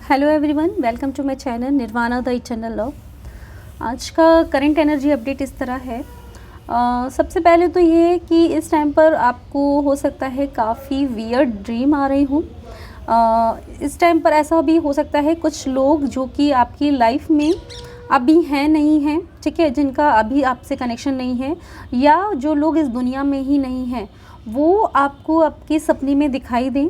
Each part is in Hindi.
Hello everyone, welcome to my channel Nirvana the eternal love. आज का करंट एनर्जी अपडेट इस तरह है। सबसे पहले तो ये कि इस टाइम पर आपको हो सकता है काफ़ी वियर्ड ड्रीम आ रही हूँ। इस टाइम पर ऐसा भी हो सकता है कुछ लोग जो कि आपकी लाइफ में अभी हैं नहीं हैं, ठीक है, जिनका अभी आपसे कनेक्शन नहीं है, या जो लोग इस दुनिया में ही नहीं हैं वो आपको आपके सपने में दिखाई दें।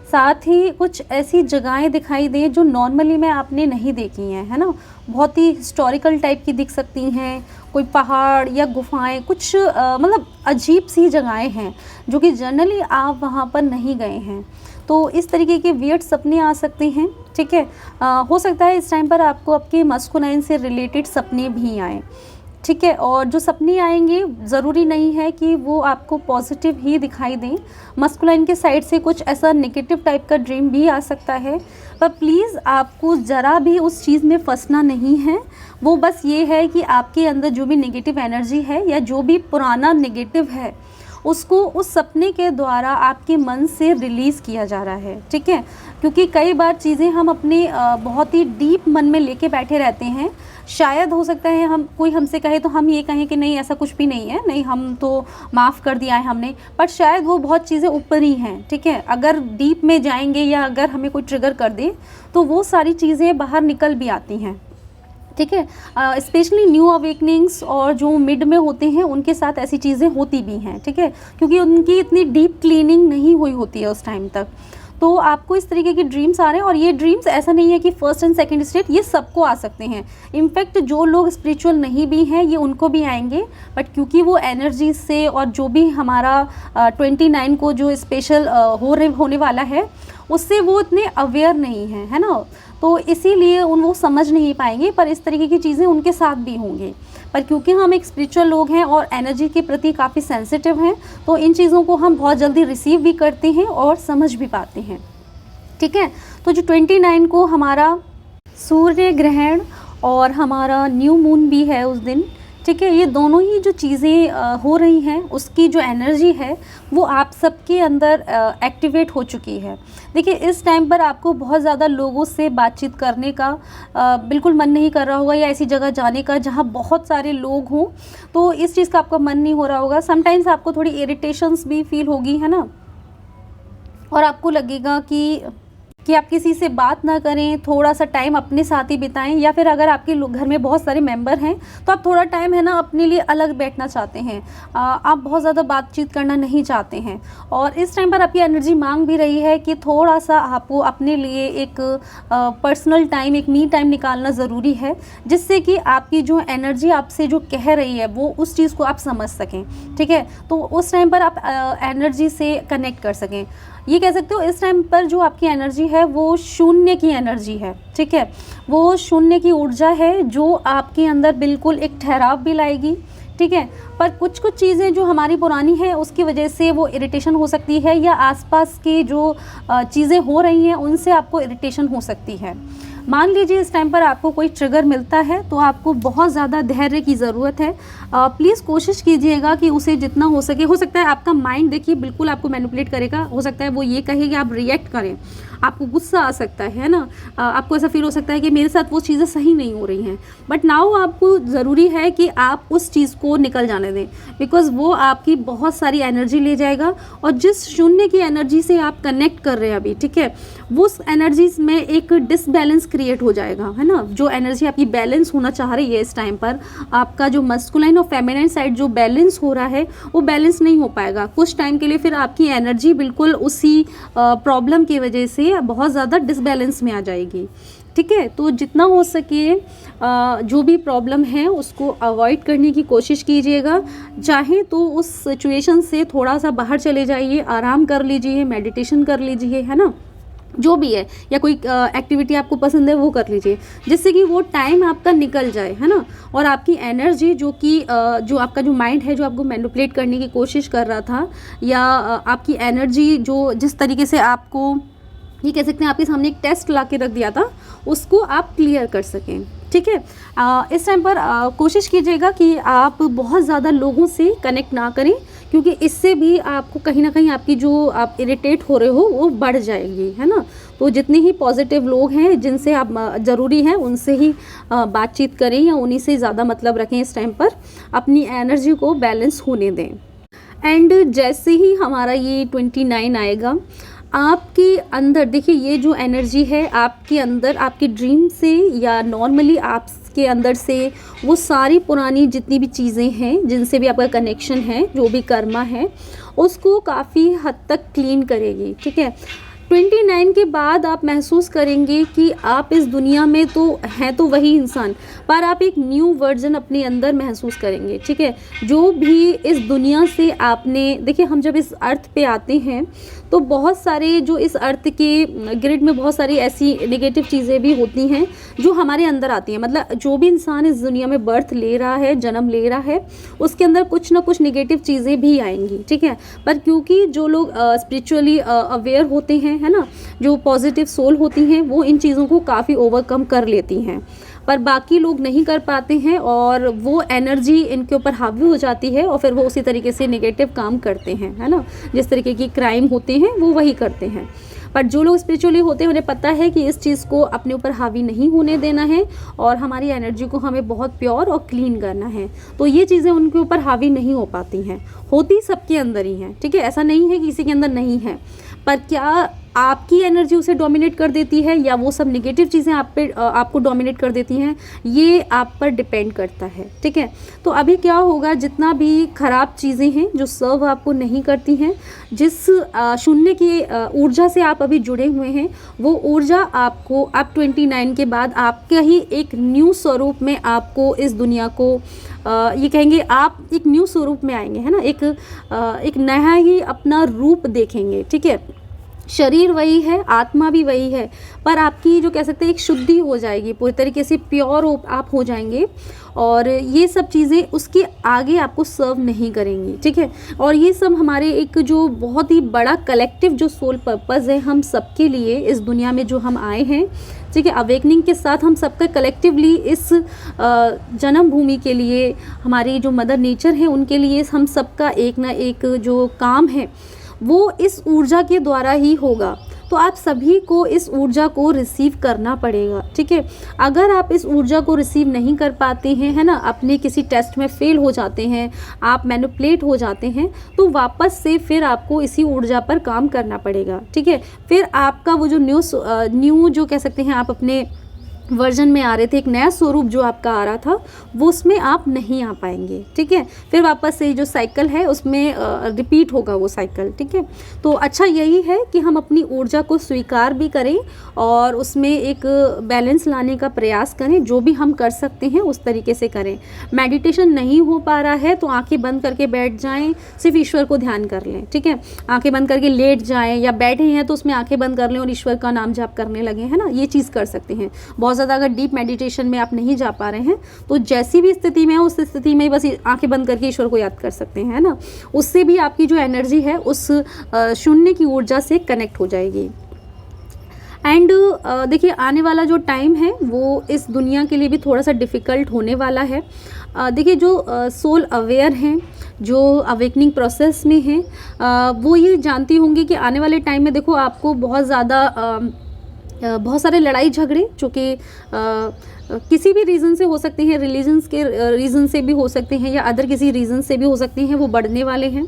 साथ ही कुछ ऐसी जगहें दिखाई दें जो नॉर्मली में आपने नहीं देखी हैं, है ना। बहुत ही हिस्टोरिकल टाइप की दिख सकती हैं, कोई पहाड़ या गुफाएं, कुछ मतलब अजीब सी जगहें हैं जो कि जनरली आप वहाँ पर नहीं गए हैं। तो इस तरीके के वियर्ड सपने आ सकते हैं, ठीक है। हो सकता है इस टाइम पर आपको आपके मस्कुलाइन से रिलेटेड सपने भी आएँ, ठीक है। और जो सपने आएंगे ज़रूरी नहीं है कि वो आपको पॉजिटिव ही दिखाई दें। मस्कुलाइन के साइड से कुछ ऐसा नेगेटिव टाइप का ड्रीम भी आ सकता है, पर प्लीज़ आपको ज़रा भी उस चीज़ में फंसना नहीं है। वो बस ये है कि आपके अंदर जो भी नेगेटिव एनर्जी है या जो भी पुराना नेगेटिव है उसको उस सपने के द्वारा आपके मन से रिलीज़ किया जा रहा है, ठीक है। क्योंकि कई बार चीज़ें हम अपने बहुत ही डीप मन में लेके बैठे रहते हैं। शायद हो सकता है हम कोई हमसे कहे तो हम ये कहें कि नहीं ऐसा कुछ भी नहीं है, नहीं हम तो माफ़ कर दिया है हमने, पर शायद वो बहुत चीज़ें ऊपर ही हैं, ठीक है। अगर डीप में जाएंगे या अगर हमें कोई ट्रिगर कर दे तो वो सारी चीज़ें बाहर निकल भी आती हैं, ठीक है। स्पेशली न्यू अवेकनिंग्स और जो मिड में होते हैं उनके साथ ऐसी चीज़ें होती भी हैं, ठीक है, क्योंकि उनकी इतनी डीप क्लीनिंग नहीं हुई होती है उस टाइम तक। तो आपको इस तरीके की ड्रीम्स आ रहे हैं, और ये ड्रीम्स ऐसा नहीं है कि फर्स्ट एंड सेकंड स्टेट, ये सबको आ सकते हैं। इनफैक्ट जो लोग स्पिरिचुअल नहीं भी हैं ये उनको भी आएंगे, बट क्योंकि वो एनर्जी से और जो भी हमारा 29 को जो स्पेशल होने वाला है उससे वो इतने अवेयर नहीं हैं, है ना। तो इसीलिए वो समझ नहीं पाएंगे, पर इस तरीके की चीज़ें उनके साथ भी होंगी। पर क्योंकि हम एक स्पिरिचुअल लोग हैं और एनर्जी के प्रति काफ़ी सेंसिटिव हैं, तो इन चीज़ों को हम बहुत जल्दी रिसीव भी करते हैं और समझ भी पाते हैं, ठीक है। तो जो 29 को हमारा सूर्य ग्रहण और हमारा न्यू मून भी है उस दिन, ठीक है, ये दोनों ही जो चीज़ें हो रही हैं उसकी जो एनर्जी है वो आप सबके अंदर एक्टिवेट हो चुकी है। देखिए इस टाइम पर आपको बहुत ज़्यादा लोगों से बातचीत करने का बिल्कुल मन नहीं कर रहा होगा, या ऐसी जगह जाने का जहाँ बहुत सारे लोग हों, तो इस चीज़ का आपका मन नहीं हो रहा होगा। समटाइम्स आपको थोड़ी इरिटेशंस भी फील होगी, है ना, और आपको लगेगा कि आप किसी से बात ना करें, थोड़ा सा टाइम अपने साथ ही बिताएं, या फिर अगर आपके घर में बहुत सारे मेंबर हैं तो आप थोड़ा टाइम है ना अपने लिए अलग बैठना चाहते हैं। आप बहुत ज़्यादा बातचीत करना नहीं चाहते हैं, और इस टाइम पर आपकी एनर्जी मांग भी रही है कि थोड़ा सा आपको अपने लिए एक पर्सनल टाइम, एक मी टाइम निकालना ज़रूरी है, जिससे कि आपकी जो एनर्जी आपसे जो कह रही है वो उस चीज़ को आप समझ सकें, ठीक है। तो उस टाइम पर आप एनर्जी से कनेक्ट कर सकें। ये कह सकते हो इस टाइम पर जो आपकी एनर्जी है वो शून्य की एनर्जी है, ठीक है। वो शून्य की ऊर्जा है जो आपके अंदर बिल्कुल एक ठहराव भी लाएगी, ठीक है। पर कुछ चीज़ें जो हमारी पुरानी हैं उसकी वजह से वो इरिटेशन हो सकती है, या आसपास की जो चीज़ें हो रही हैं उनसे आपको इरिटेशन हो सकती है। मान लीजिए इस टाइम पर आपको कोई ट्रिगर मिलता है तो आपको बहुत ज़्यादा धैर्य की ज़रूरत है। प्लीज़ कोशिश कीजिएगा कि उसे जितना हो सके, हो सकता है आपका माइंड देखिए बिल्कुल आपको मैनिपुलेट करेगा, हो सकता है वो ये कहे कि आप रिएक्ट करें, आपको गुस्सा आ सकता है ना, आपको ऐसा फील हो सकता है कि मेरे साथ वो चीज़ें सही नहीं हो रही हैं, बट नाउ आपको ज़रूरी है कि आप उस चीज़ को निकल जाने दें, बिकॉज़ वो आपकी बहुत सारी एनर्जी ले जाएगा, और जिस शून्य की एनर्जी से आप कनेक्ट कर रहे हैं अभी, ठीक है, वो उस एनर्जीज में एक डिसबैलेंस क्रिएट हो जाएगा, है ना। जो एनर्जी आपकी बैलेंस होना चाह रही है इस टाइम पर, आपका जो मस्कुलाइन और फेमिनाइन साइड जो बैलेंस हो रहा है वो बैलेंस नहीं हो पाएगा कुछ टाइम के लिए। फिर आपकी एनर्जी बिल्कुल उसी प्रॉब्लम की वजह से बहुत ज़्यादा डिसबैलेंस में आ जाएगी, ठीक है। तो जितना हो सके जो भी प्रॉब्लम है उसको अवॉइड करने की कोशिश कीजिएगा। चाहे तो उस सिचुएशन से थोड़ा सा बाहर चले जाइए, आराम कर लीजिए, मेडिटेशन कर लीजिए, है ना, जो भी है, या कोई एक्टिविटी आपको पसंद है वो कर लीजिए, जिससे कि वो टाइम आपका निकल जाए, है ना। और आपकी एनर्जी जो कि जो आपका जो माइंड है जो आपको मैनिपुलेट करने की कोशिश कर रहा था, या आपकी एनर्जी जो जिस तरीके से आपको ये कह सकते हैं आपके सामने एक टेस्ट ला के रख दिया था, उसको आप क्लियर कर सकें, ठीक है। इस टाइम पर कोशिश कीजिएगा कि आप बहुत ज़्यादा लोगों से कनेक्ट ना करें, क्योंकि इससे भी आपको कहीं ना कहीं आपकी जो आप इरिटेट हो रहे हो वो बढ़ जाएगी, है ना। तो जितने ही पॉजिटिव लोग हैं जिनसे आप ज़रूरी हैं उनसे ही बातचीत करें या उन्हीं से ज़्यादा मतलब रखें। इस टाइम पर अपनी एनर्जी को बैलेंस होने दें। एंड जैसे ही हमारा ये 29 आएगा, आपके अंदर देखिए ये जो एनर्जी है आपके अंदर, आपके ड्रीम से या नॉर्मली आपके अंदर से वो सारी पुरानी जितनी भी चीज़ें हैं जिनसे भी आपका कनेक्शन है, जो भी कर्मा है, उसको काफ़ी हद तक क्लीन करेगी। ठीक है। 29 के बाद आप महसूस करेंगे कि आप इस दुनिया में तो हैं तो वही इंसान, पर आप एक न्यू वर्जन अपने अंदर महसूस करेंगे। ठीक है। जो भी इस दुनिया से आपने, देखिए हम जब इस अर्थ पे आते हैं तो बहुत सारे जो इस अर्थ के ग्रिड में बहुत सारी ऐसी नेगेटिव चीज़ें भी होती हैं जो हमारे अंदर आती हैं। मतलब जो भी इंसान इस दुनिया में बर्थ ले रहा है, जन्म ले रहा है, उसके अंदर कुछ ना कुछ नेगेटिव चीज़ें भी आएंगी। ठीक है। पर क्योंकि जो लोग स्पिरिचुअली अवेयर होते हैं, है ना, जो पॉजिटिव सोल होती हैं, वो इन चीज़ों को काफ़ी ओवरकम कर लेती हैं, पर बाकी लोग नहीं कर पाते हैं और वो एनर्जी इनके ऊपर हावी हो जाती है और फिर वो उसी तरीके से नेगेटिव काम करते हैं, है ना। जिस तरीके की क्राइम होते हैं वो वही करते हैं। पर जो लोग स्पिरिचुअली होते हैं उन्हें पता है कि इस चीज़ को अपने ऊपर हावी नहीं होने देना है और हमारी एनर्जी को हमें बहुत प्योर और क्लीन करना है। तो ये चीज़ें उनके ऊपर हावी नहीं हो पाती हैं, होती सबके अंदर ही हैं। ठीक है। ऐसा नहीं है कि किसी के अंदर नहीं है, पर क्या आपकी एनर्जी उसे डोमिनेट कर देती है या वो सब नेगेटिव चीज़ें आपको डोमिनेट कर देती हैं, ये आप पर डिपेंड करता है। ठीक है। तो अभी क्या होगा, जितना भी ख़राब चीज़ें हैं जो सर्व आपको नहीं करती हैं, जिस शून्य की ऊर्जा से आप अभी जुड़े हुए हैं, वो ऊर्जा आपको अब 29 के बाद आपके ही एक न्यू स्वरूप में आपको इस दुनिया को ये कहेंगे आप एक न्यू स्वरूप में आएंगे, है ना। एक नया ही अपना रूप देखेंगे। ठीक है। शरीर वही है, आत्मा भी वही है, पर आपकी जो कह सकते हैं एक शुद्धि हो जाएगी, पूरी तरीके से प्योर आप हो जाएंगे और ये सब चीज़ें उसके आगे आपको सर्व नहीं करेंगी। ठीक है। और ये सब हमारे एक जो बहुत ही बड़ा कलेक्टिव जो सोल पर्पज़ है हम सबके लिए इस दुनिया में जो हम आए हैं। ठीक है। अवेकनिंग के साथ हम सबका कलेक्टिवली इस जन्म भूमि के लिए, हमारी जो मदर नेचर है उनके लिए हम सबका एक ना एक जो काम है वो इस ऊर्जा के द्वारा ही होगा। तो आप सभी को इस ऊर्जा को रिसीव करना पड़ेगा। ठीक है। अगर आप इस ऊर्जा को रिसीव नहीं कर पाते हैं, है ना, अपने किसी टेस्ट में फेल हो जाते हैं, आप मैनिपुलेट हो जाते हैं, तो वापस से फिर आपको इसी ऊर्जा पर काम करना पड़ेगा। ठीक है। फिर आपका वो जो न्यू जो कह सकते हैं आप अपने वर्जन में आ रहे थे, एक नया स्वरूप जो आपका आ रहा था, वो उसमें आप नहीं आ पाएंगे। ठीक है। फिर वापस से जो साइकिल है उसमें रिपीट होगा वो साइकिल। ठीक है। तो अच्छा यही है कि हम अपनी ऊर्जा को स्वीकार भी करें और उसमें एक बैलेंस लाने का प्रयास करें। जो भी हम कर सकते हैं उस तरीके से करें। मेडिटेशन नहीं हो पा रहा है तो आंखें बंद करके बैठ जाएं, सिर्फ ईश्वर को ध्यान कर लें। ठीक है। आंखें बंद करके लेट जाएं या बैठे हैं तो उसमें आंखें बंद कर लें और ईश्वर का नाम जाप करने लगे, है ना। ये चीज़ कर सकते हैं। बहुत ज़्यादा अगर डीप मेडिटेशन में आप नहीं जा पा रहे हैं तो जैसी भी स्थिति में है उस स्थिति में बस आंखें बंद करके ईश्वर को याद कर सकते हैं, है ना। उससे भी आपकी जो एनर्जी है उस शून्य की ऊर्जा से कनेक्ट हो जाएगी। एंड देखिए आने वाला जो टाइम है वो इस दुनिया के लिए भी थोड़ा सा डिफ़िकल्ट होने वाला है। देखिए जो सोल अवेयर हैं, जो अवेकनिंग प्रोसेस में हैं, वो ये जानती होंगी कि आने वाले टाइम में देखो आपको बहुत ज़्यादा बहुत सारे लड़ाई झगड़े जो कि किसी भी रीज़न से हो सकते हैं, रिलीजन्स के रीज़न से भी हो सकते हैं या अदर किसी रीज़न से भी हो सकते हैं, वो बढ़ने वाले हैं।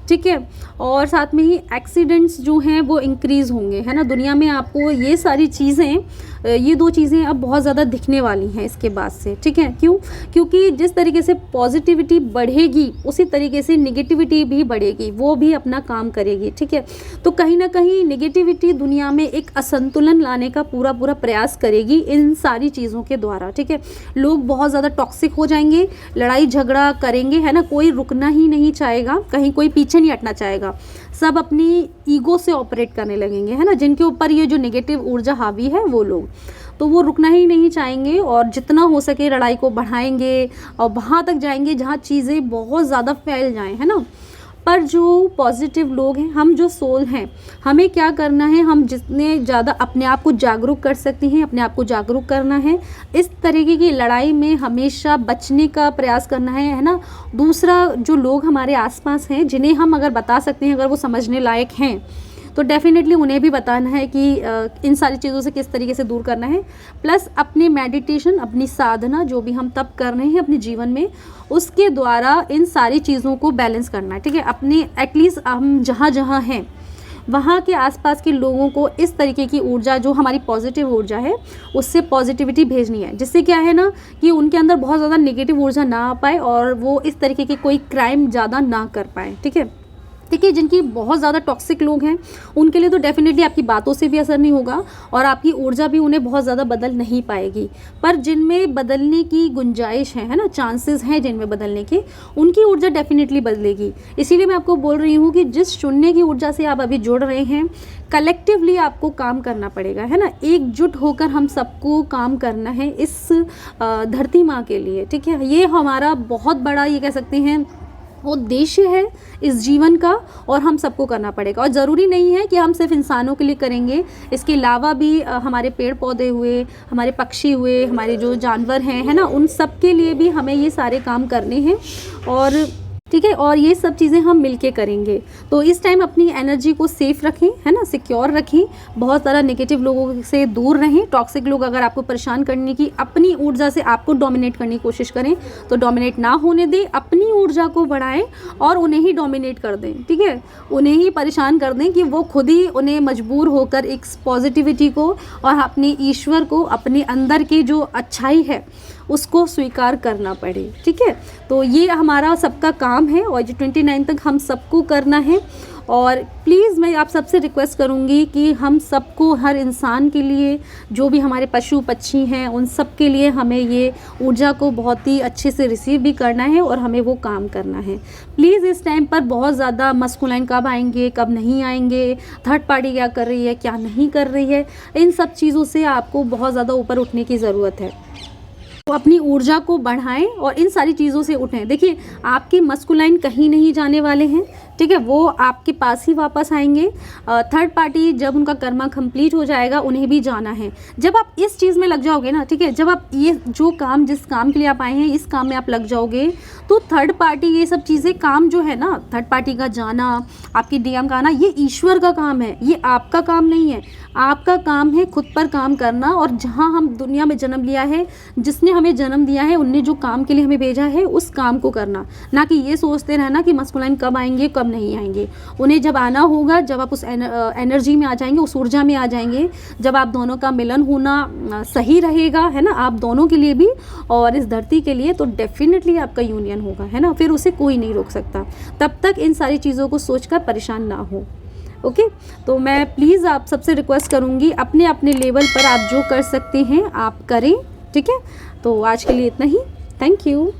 ठीक है। और साथ में ही एक्सीडेंट्स जो हैं वो इंक्रीज़ होंगे, है ना। दुनिया में आपको ये सारी चीज़ें, ये दो चीज़ें अब बहुत ज़्यादा दिखने वाली हैं इसके बाद से। ठीक है। क्यों? क्योंकि जिस तरीके से पॉजिटिविटी बढ़ेगी उसी तरीके से नेगेटिविटी भी बढ़ेगी, वो भी अपना काम करेगी। ठीक है। तो कहीं ना कहीं नेगेटिविटी दुनिया में एक असंतुलन लाने का पूरा प्रयास करेगी इन सारी चीज़ों के द्वारा। ठीक है। लोग बहुत ज़्यादा टॉक्सिक हो जाएंगे, लड़ाई झगड़ा करेंगे, है ना। कोई रुकना ही नहीं चाहेगा, कहीं कोई पीछे नहीं हटना चाहेगा, सब अपनी ईगो से ऑपरेट करने लगेंगे, है ना। जिनके ऊपर ये जो नेगेटिव ऊर्जा हावी है वो लोग, तो वो रुकना ही नहीं चाहेंगे और जितना हो सके लड़ाई को बढ़ाएंगे और वहाँ तक जाएंगे जहाँ चीज़ें बहुत ज़्यादा फैल जाएं, है ना। पर जो पॉजिटिव लोग हैं, हम जो सोल हैं, हमें क्या करना है, हम जितने ज़्यादा अपने आप को जागरूक कर सकते हैं अपने आप को जागरूक करना है। इस तरीके की लड़ाई में हमेशा बचने का प्रयास करना है ना। दूसरा, जो लोग हमारे आसपास हैं जिन्हें हम अगर बता सकते हैं, अगर वो समझने लायक हैं, तो डेफ़िनेटली उन्हें भी बताना है कि इन सारी चीज़ों से किस तरीके से दूर करना है। प्लस अपनी मेडिटेशन, अपनी साधना जो भी हम तप कर रहे हैं अपने जीवन में, उसके द्वारा इन सारी चीज़ों को बैलेंस करना है, ठीक है। अपने एटलीस्ट हम जहाँ जहाँ हैं वहाँ के आसपास के लोगों को इस तरीके की ऊर्जा, जो हमारी पॉजिटिव ऊर्जा है, उससे पॉजिटिविटी भेजनी है, जिससे क्या है ना कि उनके अंदर बहुत ज़्यादा नेगेटिव ऊर्जा ना आ पाए और वो इस तरीके के कोई क्राइम ज़्यादा ना कर पाए, ठीक है। देखिए, जिनकी बहुत ज़्यादा टॉक्सिक लोग हैं उनके लिए तो डेफिनेटली आपकी बातों से भी असर नहीं होगा और आपकी ऊर्जा भी उन्हें बहुत ज़्यादा बदल नहीं पाएगी। पर जिनमें बदलने की गुंजाइश है ना, चांसेस हैं जिनमें बदलने के, उनकी ऊर्जा डेफिनेटली बदलेगी। इसीलिए मैं आपको बोल रही हूँ कि जिस शून्य की ऊर्जा से आप अभी जुड़ रहे हैं, कलेक्टिवली आपको काम करना पड़ेगा, है ना। एकजुट होकर हम सबको काम करना है इस धरती माँ के लिए, ठीक है। ये हमारा बहुत बड़ा, ये कह सकते हैं, उद्देश्य है इस जीवन का और हम सबको करना पड़ेगा। और ज़रूरी नहीं है कि हम सिर्फ इंसानों के लिए करेंगे, इसके अलावा भी हमारे पेड़ पौधे हुए, हमारे पक्षी हुए, हमारे जो जानवर हैं, है ना, उन सब के लिए भी हमें ये सारे काम करने हैं और ठीक है। और ये सब चीज़ें हम मिलके करेंगे। तो इस टाइम अपनी एनर्जी को सेफ रखें, है ना, सिक्योर रखें, बहुत ज़्यादा नेगेटिव लोगों से दूर रहें। टॉक्सिक लोग अगर आपको परेशान करने की, अपनी ऊर्जा से आपको डोमिनेट करने की कोशिश करें तो डोमिनेट ना होने दें, अपनी ऊर्जा को बढ़ाएं और उन्हें ही डोमिनेट कर दें, ठीक है। उन्हें ही परेशान कर दें कि वो खुद ही उन्हें मजबूर होकर एक पॉजिटिविटी को और अपने ईश्वर को, अपने अंदर की जो अच्छाई है उसको स्वीकार करना पड़े, ठीक है। तो ये हमारा सबका काम है और जो 29 तक हम सबको करना है। और प्लीज़ मैं आप सबसे रिक्वेस्ट करूँगी कि हम सबको, हर इंसान के लिए, जो भी हमारे पशु पक्षी हैं, उन सब के लिए हमें ये ऊर्जा को बहुत ही अच्छे से रिसीव भी करना है और हमें वो काम करना है। प्लीज़ इस टाइम पर बहुत ज़्यादा मस्कुलाइन कब आएंगे, कब नहीं आएंगे, थर्ड पार्टी क्या कर रही है, क्या नहीं कर रही है, इन सब चीज़ों से आपको बहुत ज़्यादा ऊपर उठने की ज़रूरत है। तो अपनी ऊर्जा को बढ़ाएं और इन सारी चीज़ों से उठें। देखिए, आपके मस्कुलाइन कहीं नहीं जाने वाले हैं, ठीक है, वो आपके पास ही वापस आएंगे। थर्ड पार्टी जब उनका कर्मा कंप्लीट हो जाएगा, उन्हें भी जाना है। जब आप इस चीज़ में लग जाओगे ना, ठीक है, जब आप ये जो काम, जिस काम के लिए आप आए हैं, इस काम में आप लग जाओगे, तो थर्ड पार्टी, ये सब चीज़ें, काम जो है ना, थर्ड पार्टी का जाना, आपकी डीएम का आना, ये ईश्वर का काम है, ये आपका काम नहीं है। आपका काम है खुद पर काम करना और जहाँ हम दुनिया में जन्म लिया है, जिसने हमें जन्म दिया है, उनने जो काम के लिए हमें भेजा है, उस काम को करना, ना कि ये सोचते रहना कि मस्कुलाइन कब आएंगे, कब नहीं आएंगे। उन्हें जब आना होगा, जब आप उस एनर्जी में आ जाएंगे, उस ऊर्जा में आ जाएंगे, जब आप दोनों का मिलन होना सही रहेगा, है ना, आप दोनों के लिए भी और इस धरती के लिए, तो डेफिनेटली आपका यूनियन होगा, है ना। फिर उसे कोई नहीं रोक सकता। तब तक इन सारी चीज़ों को सोचकर परेशान ना हो, ओके। तो मैं प्लीज़ आप सबसे रिक्वेस्ट करूँगी, अपने अपने लेवल पर आप जो कर सकते हैं आप करें, ठीक है। तो आज के लिए इतना ही। Thank you.